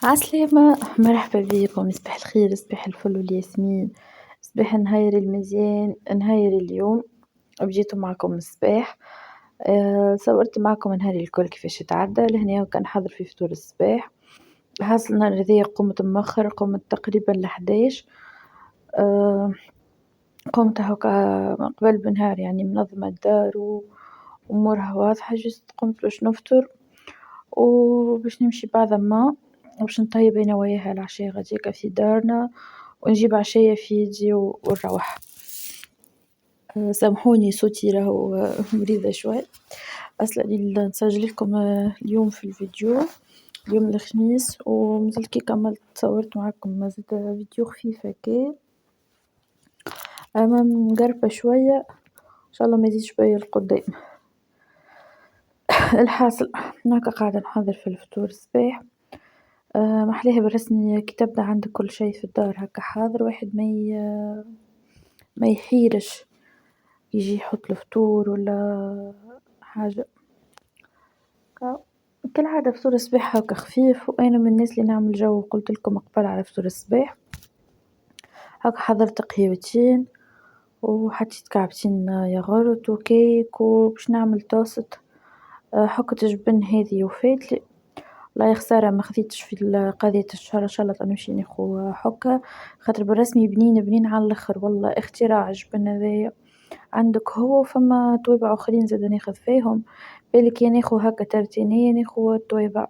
عسلامة، مرحبا بكم، صباح الخير، صباح الفل والياسمين، صباح النهار المزيان، نهار اليوم وجيت معكم الصباح. صورت معكم نهاري الكل كيفاش يتعدى لهنا وكان حاضر في فطور الصباح. حاصل النهار هذايا قمت مأخر، قمت تقريبا ل11. آه قمت هكا قبل بنهار يعني منظمة الدار وأمورها واضحة، جست قمت باش نفطر وباش نمشي بعد ما باش نطيب أنا وياها العشاء غاديكا في دارنا ونجيب عشايا في يدي ونروح. سامحوني صوتي راهو مريضة شوي، أصلا اللي نسجل لكم اليوم في الفيديو يوم الخميس ومازلت كي كملت صورت معاكم مازلت فيديو خفيف هكا. أما مقربة شوية إن شاء الله ما يزيدش بيا القدام. الحاصل هناك قاعدة نحضر في الفطور الصباح. محليها بالرسمي كي تبدا عندك كل شي في الدار هكا حاضر، واحد ما يحيرش يجي يحط الفطور ولا حاجة. كالعادة فطور الصباح هكا خفيف، وأنا من الناس اللي نعمل جو قلت لكم قبل على فطور الصباح. هكا حضرت قهيوتين وحطيت كعبتين ياغورت وكيك وباش نعمل توست. حكت جبن هذي وفاتلي، والله يا خسارة ما خديتش في قضية الشلطة نمشي ناخو حكة، خاطر بالرسمي بنين على الآخر والله اختراع الجبن هذايا. عندك هو فما توابع آخرين زادا ناخذ فيهم، بالك يا ناخو هكا ترتينية ناخو التوابع.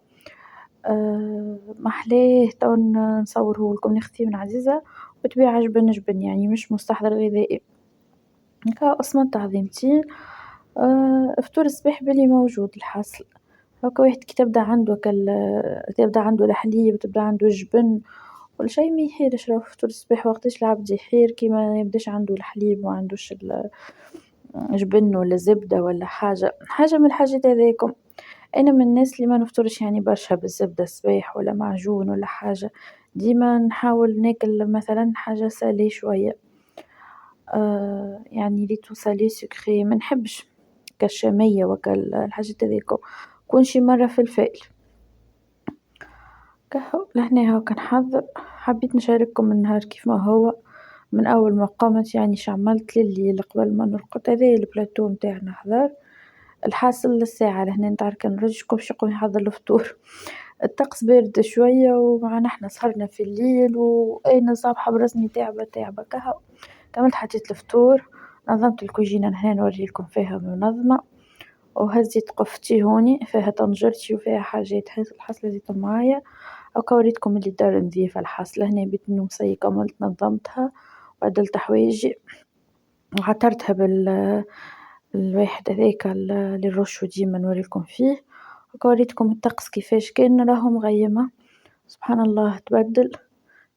محلاه تو نصوره لكم ناخذ فيه من عزيزة وتبيع جبن يعني مش مستحضر غذائي. هكا أصلا تعظيمتين. فطور الصباح بلي موجود الحاصل هاكا واحد كي تبدا عنده تبدا عنده الحليب وتبدا عنده الجبن كل شيء ما يحيرش، راهو فطور الصباح وقتاش العبد يحير كي ما يبداش عنده الحليب وما عندوش الجبن ولا زبدة ولا حاجة من الحاجات هذيكم. أنا من الناس اللي ما نفطرش يعني برشا بالزبدة الصباح ولا معجون ولا حاجة، ديما نحاول ناكل مثلا حاجة سالي شوية. يعني ريتو سالي سكري ما نحبش كالشامية الحاجات هذيكم، كون شي مرة في الفائل. كهو لهنا هاكا نحضر، حبيت نشارككم النهار كيف ما هو من أول ما قمت يعني شعملت لليل قبل ما نرقد، هذايا البلاتو متاعنا حضر. الحاصل الساعة لهنا نتاع نرجعكم باش نقوم نحضر الفطور. الطقس بارد شوية ومعنا احنا سهرنا في الليل وأنا صباحة برسمي تعبة كهو. كملت حطيت الفطور، نظمت الكوجينة هنا نوريلكم فيها منظمة، وهزيت قفتي هوني فيها طنجرتي وفيها حاجات الحاصلة زيتو معايا. هاكا وريتكم اللي الدار نظيفة الحاصلة هنا بيت النوم سي كملت نظمتها وعدلت حوايجي وعطرتها الواحد هذاك اللي نرشو ديما نوريلكم فيه. هاكا وريتكم الطقس كيفاش كان راهو مغيمة سبحان الله تبدل.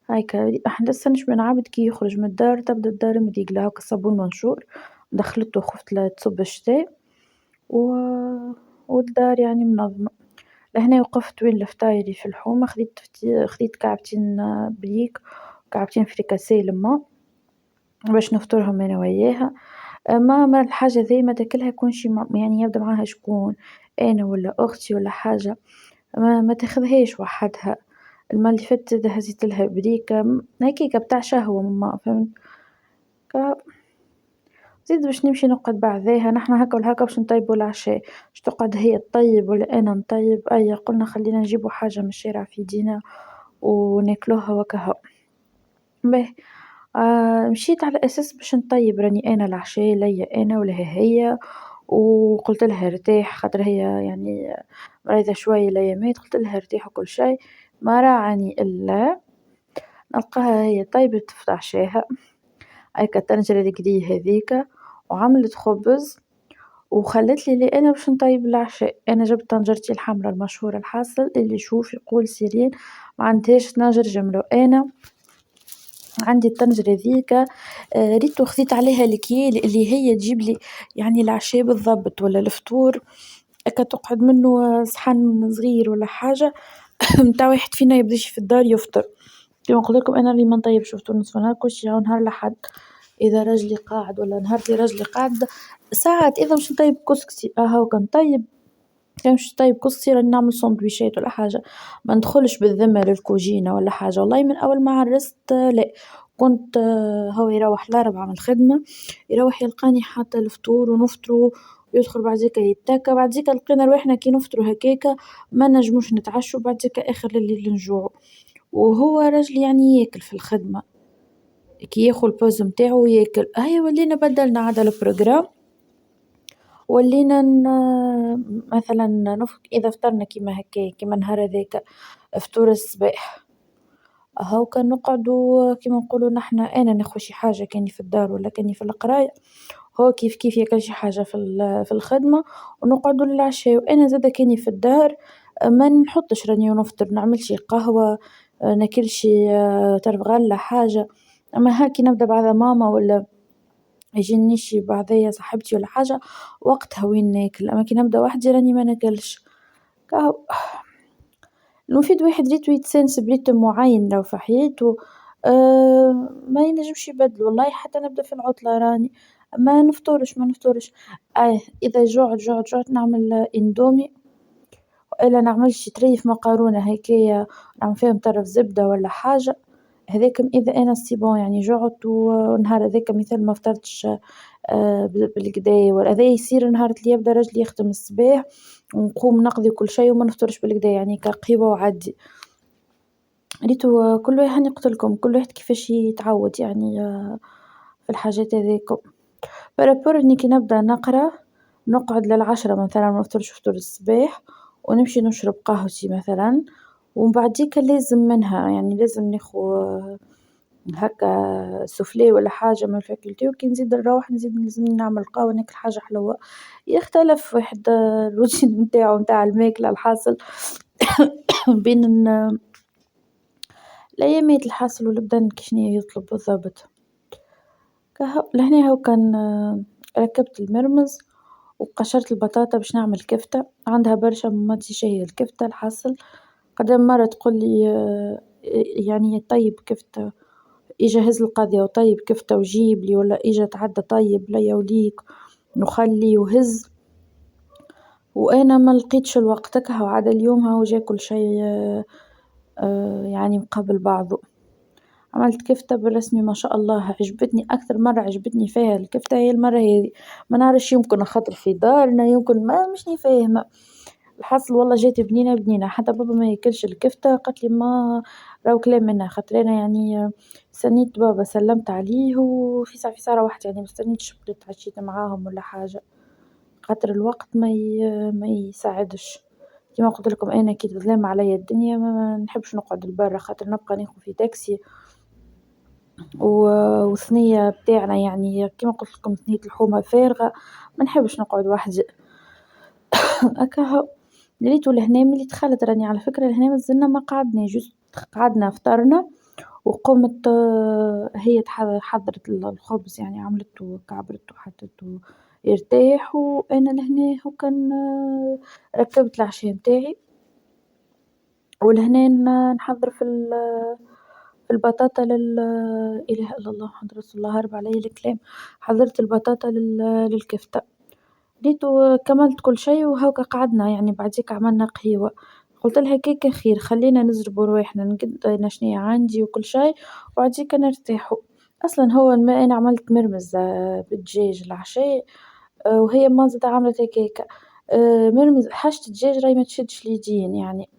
هايكا احنا لسه نشبه عبد كي يخرج من الدار تبدا الدار مديقلة هاكا صابون منشور دخلته خفت لا تصب الشتاء والدار يعني منظمة. لهنا وقفت وين الفطايري في الحومة، خديت كعبتين بريك وكعبتين فريكاسيه لما باش نفطرهم انا وياها. ما الحاجة ذي ما تاكلها يكون شي يعني يبدا معاها شكون انا ولا اختي ولا حاجة، ما تاخذهاش وحدها. المرة اللي فاتت هزيت لها بريكة هكاكا بتاع شهوة ماما فهمت. زيد باش نمشي نقعد بعدها نحنا هكا ولا هكا باش نطيبوا العشاء، باش تقعد هي تطيب ولا انا نطيب، اي قلنا خلينا نجيبوا حاجة من الشارع في يدينا وناكلوها وكهو. باهي مشيت على اساس باش نطيب راني انا العشاء ليا انا ولها هي، وقلت لها ارتاح خاطر هي يعني مريضة شوية الايامات، قلت لها ارتاح وكل شيء. ما راعني الا نلقاها هي طيبت في عشاها هيك الطنجرة القدية هذيكا وعملت خبز وخلت لي انا باش نطيب العشاء. انا جبت طنجرتي الحمراء المشهورة الحاصل اللي يشوف يقول سيرين ما عندهاش طنجر جمله، انا عندي الطنجرة ذيكا. ريتو خذيت عليها الكيل اللي هي تجيب لي يعني العشاء بالضبط ولا الفطور هكا تقعد منه صحن صغير ولا حاجة متاع واحد فينا يبداش في الدار يفطر. كما قلت لكم انا اللي ما نطيبش فطور نصف نهار كلشي نهار لحد، اذا راجلي قاعد ولا نهار اللي راجلي قاعد ساعات اذا مش نطيب كسكسي هاكا نطيب كان باش طيب قصي راني نعمل سندويشات ولا حاجة، ما ندخلش بالذمة للكوجينة ولا حاجة، والله من أول ما عرست لا، كنت هو يروح ال4 من الخدمة، يروح يلقاني حاطة الفطور ونفطرو ويدخل بعديكا يتكا، بعديكا لقينا رواحنا كي نفطرو هكاكا ما نجموش نتعشوا بعديكا آخر الليل نجوعو، وهو راجل يعني ياكل في الخدمة، كي ياخو البوز متاعو ياكل، هيا ولينا بدلنا عاد البروجرام. ولينا مثلا إذا فطرنا كيما هكا كيما النهار هذاكا فطور الصباح، هاكا نقعدو كيما نقولو نحنا أنا ناخذ شي حاجة كاني في الدار ولا كاني في القراية، هو كيف كيف ياكل شي حاجة في الخدمة ونقعدو للعشاء، وأنا زادا كاني في الدار ما نحطش راني ونفطر نعمل شي قهوة ناكل شي تعرف غلة حاجة، أما هاكي نبدا بعد ماما ولا يجيني شي بعضيا صاحبتي ولا حاجة وقتها وين ناكل، أما كي نبدا وحدي راني ما ناكلش، كهو المفيد واحد ريتو يتسانس بريتم معين لو في حياتو ما ينجمش يبدلو، والله حتى نبدا في العطلة راني ما نفطرش إذا جوعت نعمل إندومي والا نعمل شي طريف مقارونة هكايا نعمل فيهم طرف زبدة ولا حاجة، هذاك إذا أنا سي بون يعني جوعت والنهار هذاك مثال ما فطرتش بالكدا هذا يصير نهار اللي يبدا راجلي يخدم الصباح ونقوم نقضي كل شيء وما نفطرش بالكدا يعني كقيوة وعدي، ريتو كل واحد نقتلكم كل واحد كيفاش يتعود يعني في الحاجات هذيكم، بارابور إني كي نبدا نقرا نقعد لل10 مثلا ما نفطرش فطور الصباح ونمشي نشرب قهوتي مثلا، ومن بعديكا لازم منها يعني لازم ناخو هكا سوفلي ولا حاجة من الفاكولتي، وكي نزيد نروح لازمني نعمل قهوة ناكل حاجة حلوة، يختلف واحد الروتين نتاعو نتاع الماكلة الحاصل بين الأيامات الحاصل والبدن كشنيا يطلب بالضبط، لهنا هو كان ركبت المرمز وقشرت البطاطا باش نعمل كفتة، عندها برشا ما تنساش هي الكفتة الحاصل، قدام مرة تقولي يعني طيب كفتة يجهز القضية وطيب كفتة وجيب لي ولا إجا تعدى طيب ليا وليك نخلي وهز، وأنا ما لقيتش الوقت هكا وعاد اليوم هو جا كل شيء يعني مقابل بعضه، عملت كفتة بالرسمي ما شاء الله عجبتني أكثر مرة عجبتني فيها الكفتة هي المرة هذي، ما نعرفش يمكن خاطر في دارنا يمكن ما مشني فاهمة، الحاصل والله جات بنينة حتى بابا ما ياكلش الكفتة قالت لي ما راهو كلام منها خاطر أنا يعني استنيت بابا سلمت عليه وفي ساعة روحت يعني مستنيتش بقيت تعشيت معاهم ولا حاجة، خاطر الوقت ما يساعدش، كيما قلت لكم أنا كي تظلم عليا الدنيا ما نحبش نقعد لبرا خاطر نبقى ناخذ في تاكسي وثنية بتاعنا يعني كيما قلت لكم ثنية الحومة فارغة ما نحبش نقعد وحدي هكا ريتو لهنا ملي دخلت راني على فكرة لهنا مازلنا ما قعدنا جوست قعدنا فطرنا وقمت هي حضرت الخبز يعني عملته وكعبرته وحطيته يرتاح، وأنا لهنا هو كان ركبت العشاء متاعي ولهنا نحضر في البطاطا إله إلا الله محمد رسول الله هرب علي الكلام، حضرت البطاطا للكفتة، ريتو كملت كل شيء وهاكا قعدنا يعني بعديك عملنا قهيوة، قلت لها هكاكا خير خلينا نزربوا رواحنا نقد أنا شنيا عندي وكل شيء وبعديكا نرتاحوا، أصلا هو أنا عملت مرمز بالدجاج العشاء وهي ما زاد عملت هكاكا مرمز حاجة الدجاج راهي ما تشدش اليدين يعني،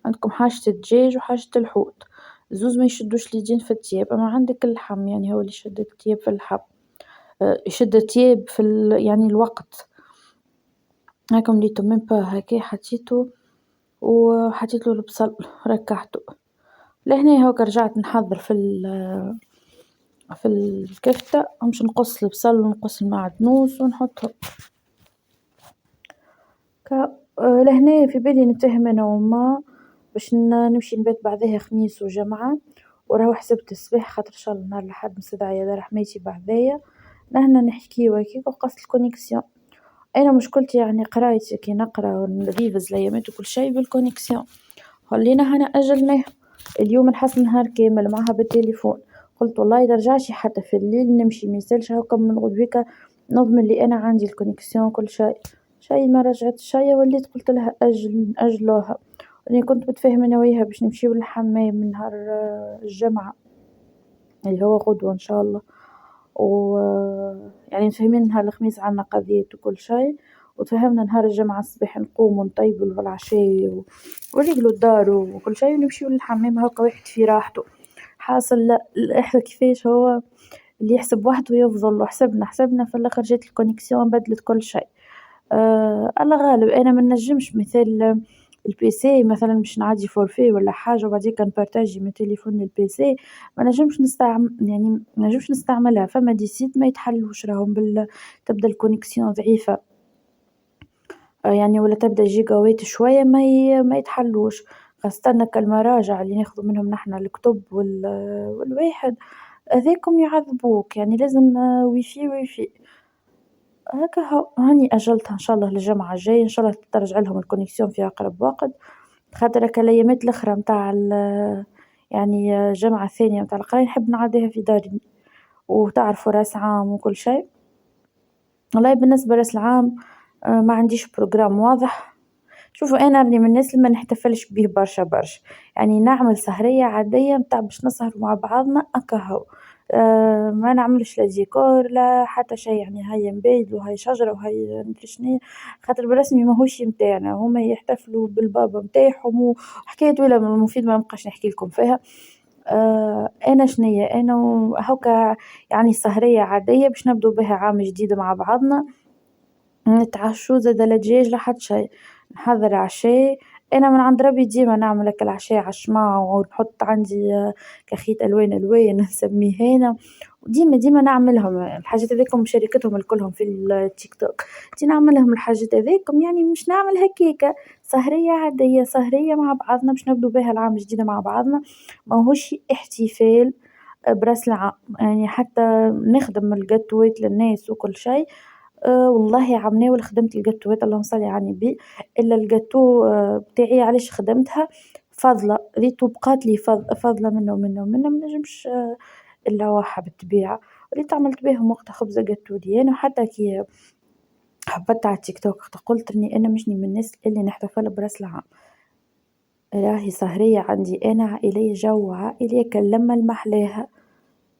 عندكم حاجة الدجاج وحاجة الحوت زوز ما يشدوش اليدين في الطياب، أما عندك اللحم يعني هو اللي يشد الطياب في اللحم يشد الطياب في يعني الوقت، هاكا مليتو ميم با هكا حطيتو وحطيتلو البصل ركحتو، لهنا هاكا رجعت نحضر في الكفتة باش نقص البصل ونقص المعدنوس ونحطهم، لهنا في بالي نتفاهم أنا وماما باش نمشي نبات بعدها خميس وجمعة، وراه حسبت الصباح خاطر إن شاء الله نهار الأحد مستدعية دار حماتي بعدايا، نهنا نحكيو هكاكا وقصت الكونيكسيون، أنا مشكلتي يعني قرايتي كي نقرا ونريفز الأيامات وكل شي بالكونيكسيون، خلينا هنا أجلناه، اليوم نحس نهار كامل معاها بالتليفون، قلت والله إذا رجعش حتى في الليل نمشي ميسالش هاكا من غدويكا نضمن اللي أنا عندي الكونيكسيون كل شي، شي ما رجعت شي وليت قلت لها أجلوها، لأني كنت متفاهمة أنا وياها باش نمشيو للحمام من نهار الجمعة اللي هو غدوة إن شاء الله، و يعني متفاهمين نهار الخميس عنا قضية وكل شي، وتفاهمنا نهار الجمعة الصباح نقومو نطيبو العشاء ونغسلو الدار وكل شي ونمشيو للحمام هاكا واحد في راحتو، حاصل لا كيفاش هو اللي يحسب وحدو يفضل وحسبنا في الآخر جات الكونيكسيون بدلت كل شي، الله غالب أنا منجمش مثال البيسي مثلا باش نعدي فورفي ولا حاجة وبعديكا نبارطاجي من تيليفون للبيسي منجمش يعني منجمش نستعملها، فما دي سيت ما يتحلوش راهم تبدا الكونيكسيون ضعيفة، يعني ولا تبدا جيجاوات شوية ما يتحلوش، خاصة كالمراجع اللي ناخذو منهم نحنا الكتب والواحد هذاكم يعذبوك يعني لازم واي فاي هاكا هاني أجلتها إن شاء الله للجمعة الجاية إن شاء الله ترجع لهم الكونيكسيون في أقرب وقت، خاطر هاكا الأيامات الأخرى متاع يعني الجامعة الثانية متاع القراية نحب نعديها في داري، وتعرفوا راس عام وكل شي، والله بالنسبة لراس العام ما عنديش بروجرام واضح، شوفوا أنا راني من الناس اللي ما نحتفلش بيه برشا، يعني نعمل سهرية عادية متاع باش نسهروا مع بعضنا هاكا هو، ما نعملش لا ديكور لا حتى شي يعني هيا نبيدل وهاي شجرة وهاي مدري شنيا، خاطر بالرسمي ماهوش متاعنا، هما يحتفلوا بالبابا متاعهم وحكاية طويلة المفيد ما نبقاش نحكي لكم فيها، أنا شنيا أنا هاكا يعني سهرية عادية باش نبدو بها عام جديد مع بعضنا، نتعشوا زادا لا دجاج لا حتى شي، نحضر عشاء، أنا من عند ربي ديما نعمل هاكا العشاء عالشماع ونحط عندي كخيط ألوان نسميه أنا، وديما نعملهم الحاجات هاذيكم مشاركتهم الكلهم في التيك توك، نعملهم الحاجات هاذيكم يعني مش نعمل هكاكا سهرية عادية سهرية مع بعضنا باش نبدو بها العام الجديد مع بعضنا، ماهوش احتفال براس العام، يعني حتى نخدم الجاتوات للناس وكل شي، والله عم ناول خدمت الجاتوهات اللهم صل على النبي، إلا الجاتو بتاعي علاش خدمتها فاضلة ريتو بقاتلي فاضلة منه منجمش نلوحها بالطبيعة، ريت عملت بيهم وقتها خبزة جاتو ديالي وحتى كي هبطت على التيك توك قلت إني أنا مش من الناس اللي نحتفل براس العام، راهي سهرية عندي أنا عائلية جو عائلي كاللمة المحلاها،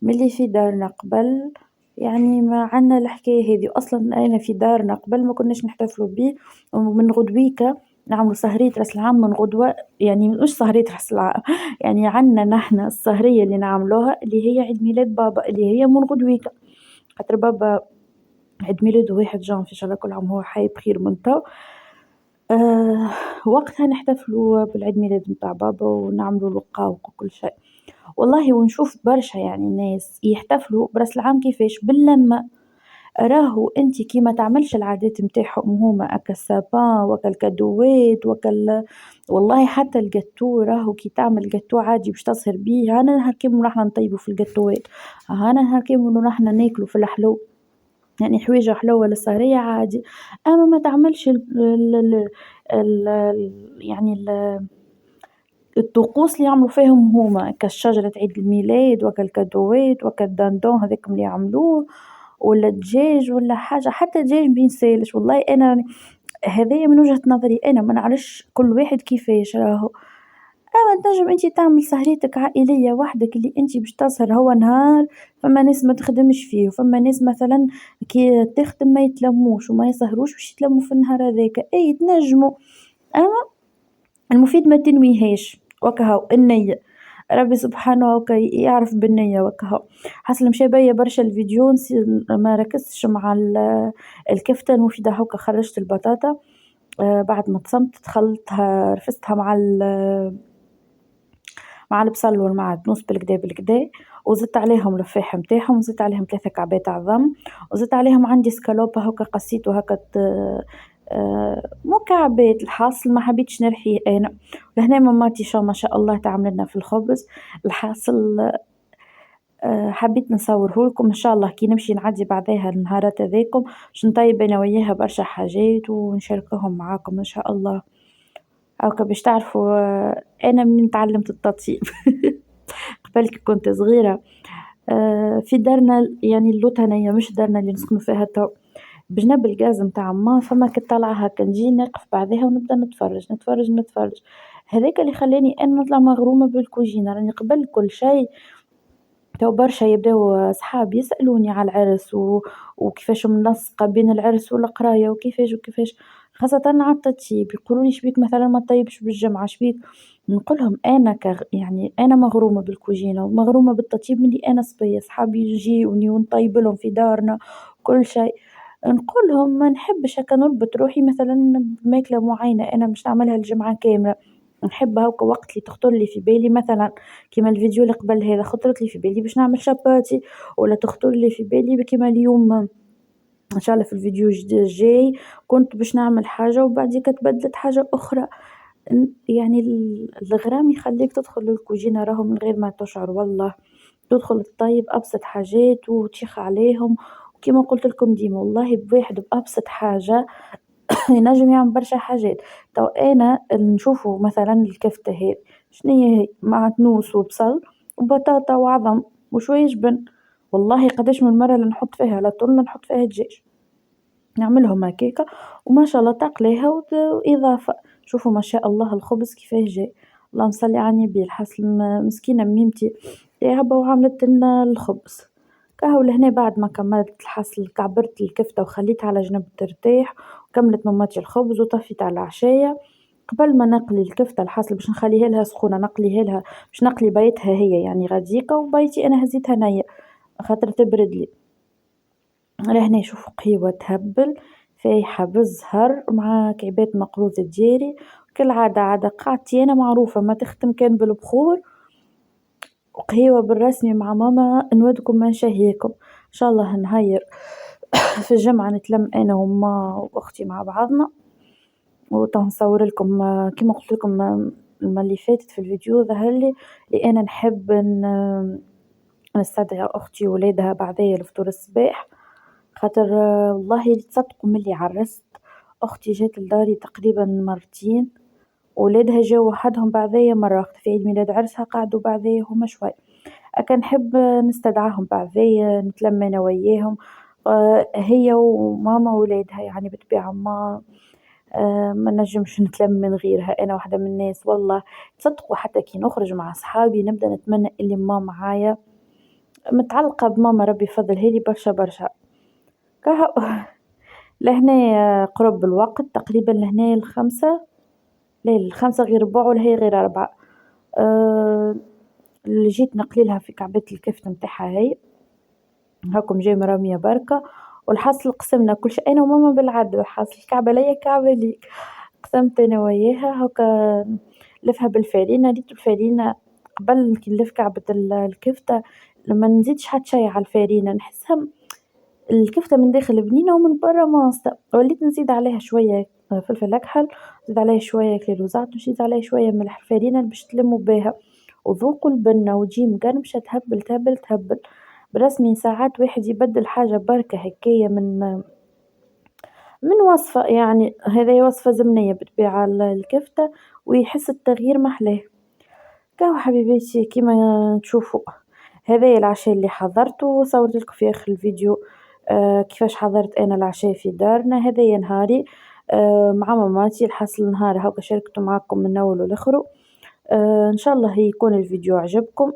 ملي في دارنا قبل يعني ما عنا الحكاية هذي، أصلا أنا في دارنا قبل ما كناش نحتفلوا بيه، ومن غدويكا نعملوا سهرية راس العام من غدوة يعني مش سهرية راس العام يعني عنا نحنا السهرية اللي نعملوها اللي هي عيد ميلاد بابا اللي هي من غدويكا، خاطر بابا عيد ميلاده 1 جانفي إن شاء الله كل عام وهو حي بخير من تو، وقتها نحتفلوا بالعيد ميلاد متاع بابا ونعملوا لقاوق وكل شيء، والله ونشوف برشا يعني ناس يحتفلوا براس العام كيفاش باللمة، راهو انتي كي ما تعملش العادات متاعهم هما هكا السابان وكا الكادوات والله حتى الجاتو راهو كي تعمل جاتو عادي باش تسهر بيه، انا نهار كامل راحنا نطيبوا في الجاتوات، انا نهار كامل راحنا ناكلوا في الحلو، يعني حويجة حلوة للسهرية عادي، أما ما تعملش يعني الطقوس اللي يعملوا فيهم هما كشجرة عيد الميلاد وكالكادوات وكالدندون هذاكم اللي يعملوه، ولا دجاج ولا حاجة حتى دجاج بينسالش، والله أنا هذايا من وجهة نظري أنا ما نعرفش كل واحد كيفاش راهو، أما تنجم أنتي تعمل سهريتك عائلية وحدك اللي أنتي باش تسهر هو نهار، فما ناس ما تخدمش فيه وفما ناس مثلا كي تخدم ما يتلموش وما يسهروش باش يتلموا في النهار هذاك، أي تنجموا، أما المفيد ما تنويهاش وكهو النية، ربي سبحانه وكا يعرف بالنية وكهو، حصل مشى بيا برشا الفيديو ما ركزتش مع الكفتة المفيدة هكا خرجت البطاطا، بعد ما تصمت دخلتها رفستها مع البصل والمعدنوس بالكدا وزدت عليهم الفاح متاعهم وزدت عليهم 3 كعبات عظم، وزدت عليهم عندي سكالوبا هكا قصيته هكا مكعبات، الحاصل ما حبيتش نرحيه انا، لهنا ماماتي ما شاء الله تعمل لنا في الخبز، الحاصل حبيت نصوره لكم ان شاء الله كي نمشي نعدي بعدها النهارات هذيكم باش نطيب انا وياها برشا حاجات ونشاركهم معاكم ان شاء الله، هاكا باش تعرفوا انا منين تعلمت التطيب قبل كي كنت صغيرة في دارنا يعني اللوطانية مش دارنا اللي نسكنوا فيها تو، بجنب الغاز متاع ما فما طلعة هاكا نجي نقف بعدها ونبدا نتفرج، هذاك اللي خلاني أنا نطلع مغرومة بالكوجينة، راني قبل كل شي تو برشا يبداو صحابي يسألوني على العرس وكيفاش منسقة بين العرس والقراية وكيفاش، خاصة على التطييب يقولولي شبيك مثلا ما طيبش بالجمعة شبيك، نقولهم أنا يعني أنا مغرومة بالكوجينة ومغرومة بالتطييب ملي أنا صبية صحابي يجيوني ونطيب لهم في دارنا كل شيء، نقولهم ما نحبش هكا نربط روحي مثلا بماكلة معينة أنا مش نعملها الجمعة كاملة، نحب هاكا وقت اللي تخطر لي في بالي مثلا كيما الفيديو اللي قبل هذا خطرت لي في بالي باش نعمل شاباتي، ولا تخطر لي في بالي كيما اليوم ان شاء الله في الفيديو الجاي كنت باش نعمل حاجه وبعديك تبدلت حاجه اخرى. يعني الغرام يخليك تدخل للكوجينه راهو من غير ما تشعر والله، تدخل تطيب ابسط حاجات وتشيخ عليهم، وكما قلت لكم ديما والله بواحد بابسط حاجه ينجم يعمل برشا حاجات. تو انا نشوفه مثلا الكفتة هذي شنيا هي مع تنوس وبصل وبطاطا وعظم وشوية جبن، والله قداش من مرة اللي نحط فيها لا طول نحط فيها دجاج نعملهم هكاكا وما شاء الله تقليها وإضافة، شوفوا ما شاء الله الخبز كيفاه جاي، اللهم صل على النبي الحسن مسكينة ميمتي هبة وعملت لنا الخبز، كهو لهنا بعد ما كملت الحصل كعبرت الكفتة وخليتها على جنب ترتاح، وكملت ماماتي الخبز وطفيت على العشاية، قبل ما نقلي الكفتة الحصل باش نخليها لها سخونة نقليها لها باش نقلي بيتها هي يعني غاديكا وبيتي أنا هزيتها نية خاطر تبرد لي، لهنا شوفوا قهيوة تهبل فايحة بالزهر مع كعبات مقروزة ديالي، كالعادة عادة قاعدتي أنا معروفة ما تختم كان بالبخور وقهيوة بالرسمي مع ماما نودكم ما نشهيكم، إن شاء الله نهير في الجمعة نتلم أنا وما وأختي مع بعضنا وتنصور لكم كما قلت لكم المرة اللي فاتت في الفيديو ظهر لي أنا نحب نستدعي أختي وولادها بعديا لفطور الصباح، خاطر والله تصدقوا ملي عرست أختي جات لداري تقريبا مرتين ولادها جاو وحدهم بعديا مرة وقت في عيد ميلاد عرسها قعدوا بعديا هما شوي، أكن نحب نستدعاهم بعديا نتلم أنا وياهم هي وماما وولادها يعني بالطبيعة ما نجمش نتلم من غيرها أنا واحدة من الناس والله، تصدقوا حتى كي نخرج مع صحابي نبدأ نتمنى اللي ماما معايا متعلقة بماما ربي يفضلها لي برشا كهو لهنا قرب الوقت تقريبا لهنا الخمسة لا الخمسة غير ربع ولا هي غير 4 اللي جيت نقليلها في كعبات الكفتة متاعها هي هاكم جاي مرمية بركة، والحصل قسمنا كل شيء أنا وماما بالعدل الحصل كعبة ليا كعبة ليك، قسمت أنا وياها هاكا لفها بالفارينة ريت الفارينة قبل كي نلف كعبة الكفتة لما نزيدش حتى شي على الفارينة نحسها الكفتة من داخل بنينة ومن برا ماسطة، وليت نزيد عليها شوية فلفل أكحل نزيد عليها شوية كيلو زعتر نزيد عليها شوية ملح الفارينة باش تلموا بيها، وذوقوا البنة وتجي مقرمشة تهبل تهبل تهبل، برسمي ساعات واحد يبدل حاجة بركة هكايا من وصفة يعني هذي وصفة زمنية بالطبيعة الكفتة ويحس التغيير محلاه، كاو حبيباتي كيما تشوفوا هذايا العشاء اللي حضرته وصورت لكم في آخر الفيديو كيفاش حضرت أنا العشاء في دارنا، هذايا نهاري مع ماماتي الحصل نهار هاكا شاركته معاكم من أوله لآخره، إن شاء الله يكون الفيديو عجبكم،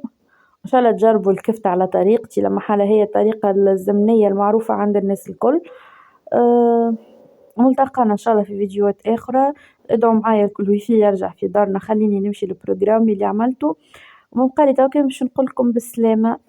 إن شاء الله تجربوا الكفتة على طريقتي لما حالة هي الطريقة الزمنية المعروفة عند الناس الكل، ملتقانا إن شاء الله في فيديوهات أخرى، ادعوا معايا الويفي يرجع في دارنا خليني نمشي للبروجرام اللي عملته، ومبقالي توكا باش نقولكم بالسلامة.